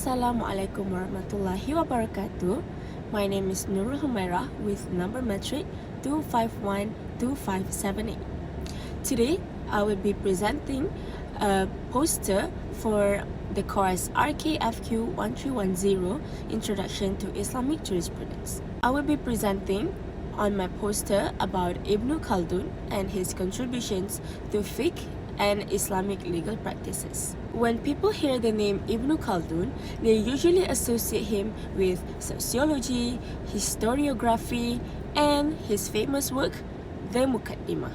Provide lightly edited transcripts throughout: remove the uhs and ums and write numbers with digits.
Assalamualaikum warahmatullahi wabarakatuh. My name is Nurul Humaira with number metric 2512578. Today, I will be presenting a poster for the course RKFQ 1310 Introduction to Islamic Jurisprudence. I will be presenting on my poster about Ibn Khaldun and his contributions to fiqh and Islamic legal practices. When people hear the name Ibn Khaldun, they usually associate him with sociology, historiography, and his famous work, The Muqaddimah.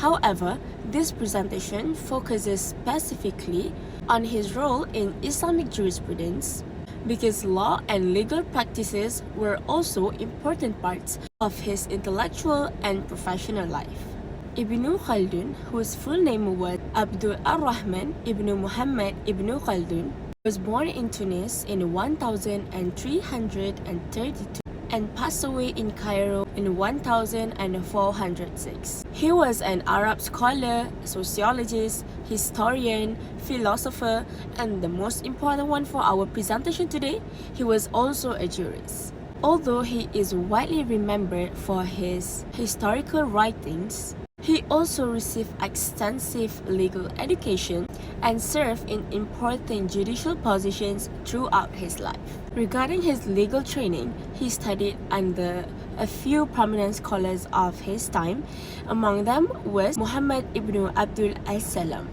However, this presentation focuses specifically on his role in Islamic jurisprudence because law and legal practices were also important parts of his intellectual and professional life. Ibn Khaldun, whose full name was Abdul Ar-Rahman ibn Muhammad ibn Khaldun, was born in Tunis in 1332 and passed away in Cairo in 1406. He was an Arab scholar, sociologist, historian, philosopher, and the most important one for our presentation today, he was also a jurist. Although he is widely remembered for his historical writings, he also received extensive legal education and served in important judicial positions throughout his life. Regarding his legal training, he studied under a few prominent scholars of his time. Among them was Muhammad ibn Abdul Salam,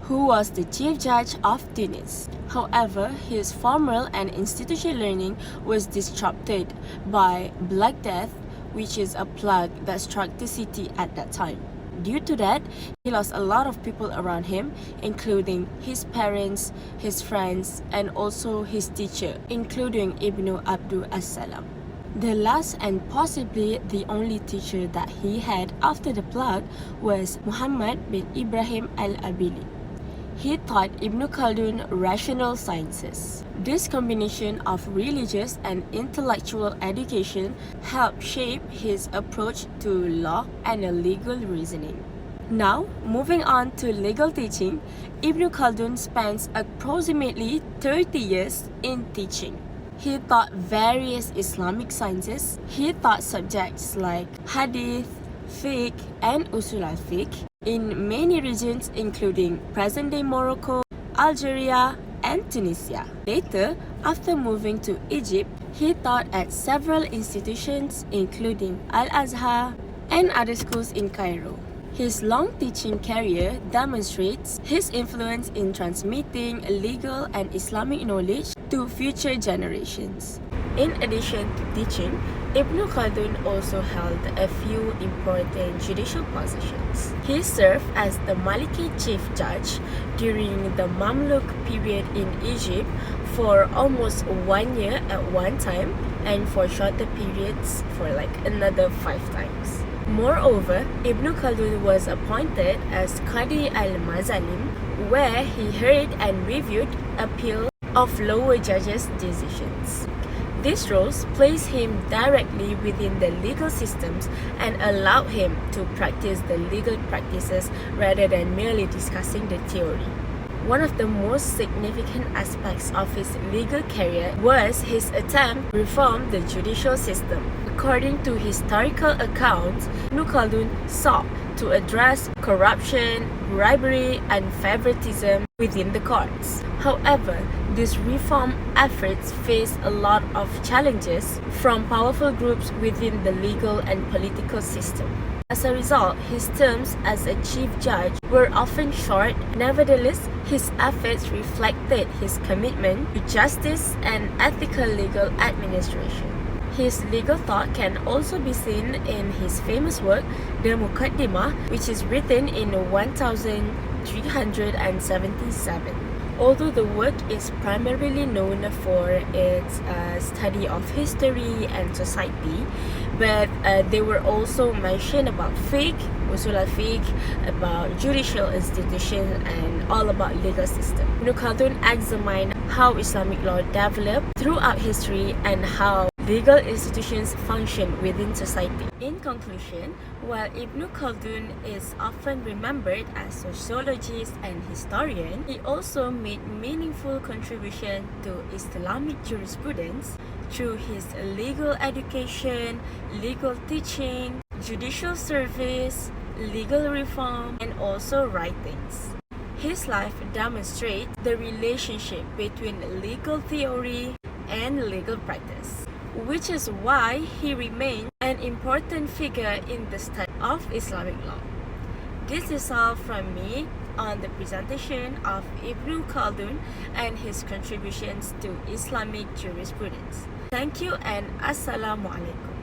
who was the chief judge of Tunis. However, his formal and institutional learning was disrupted by Black Death, which is a plague that struck the city at that time. Due to that, he lost a lot of people around him, including his parents, his friends, and also his teacher, including Ibn Abdul Salam. The last and possibly the only teacher that he had after the plague was Muhammad bin Ibrahim al-Abili. He taught Ibn Khaldun rational sciences. This combination of religious and intellectual education helped shape his approach to law and legal reasoning. Now, moving on to legal teaching, Ibn Khaldun spends approximately 30 years in teaching. He taught various Islamic sciences. He taught subjects like hadith, fiqh, and usul al-fiqh in many regions including present-day Morocco, Algeria, and Tunisia. Later, after moving to Egypt, he taught at several institutions including Al-Azhar and other schools in Cairo. His long teaching career demonstrates his influence in transmitting legal and Islamic knowledge to future generations. In addition to teaching, Ibn Khaldun also held a few important judicial positions. He served as the Maliki chief judge during the Mamluk period in Egypt for almost 1 year at one time, and for shorter periods for like another 5 times. Moreover, Ibn Khaldun was appointed as Qadi al-Mazalim, where he heard and reviewed appeals of lower judges' decisions. These roles placed him directly within the legal systems and allowed him to practice the legal practices rather than merely discussing the theory. One of the most significant aspects of his legal career was his attempt to reform the judicial system. According to historical accounts, Ibn Khaldun sought to address corruption, bribery, and favoritism within the courts. However, these reform efforts faced a lot of challenges from powerful groups within the legal and political system. As a result, his terms as a chief judge were often short. Nevertheless, his efforts reflected his commitment to justice and ethical legal administration. His legal thought can also be seen in his famous work, The Muqaddimah, which is written in 1377. Although the work is primarily known for its study of history and society, but they were also mentioned about fiqh, usul al-fiqh, about judicial institutions, and all about legal system. Ibn Khaldun examined how Islamic law developed throughout history and how legal institutions function within society. In conclusion, while Ibn Khaldun is often remembered as sociologist and historian, he also made meaningful contribution to Islamic jurisprudence through his legal education, legal teaching, judicial service, legal reform, and also writings. His life demonstrates the relationship between legal theory and legal practice, which is why he remains an important figure in the study of Islamic law. This is all from me on the presentation of Ibn Khaldun and his contributions to Islamic jurisprudence. Thank you and Assalamu alaikum.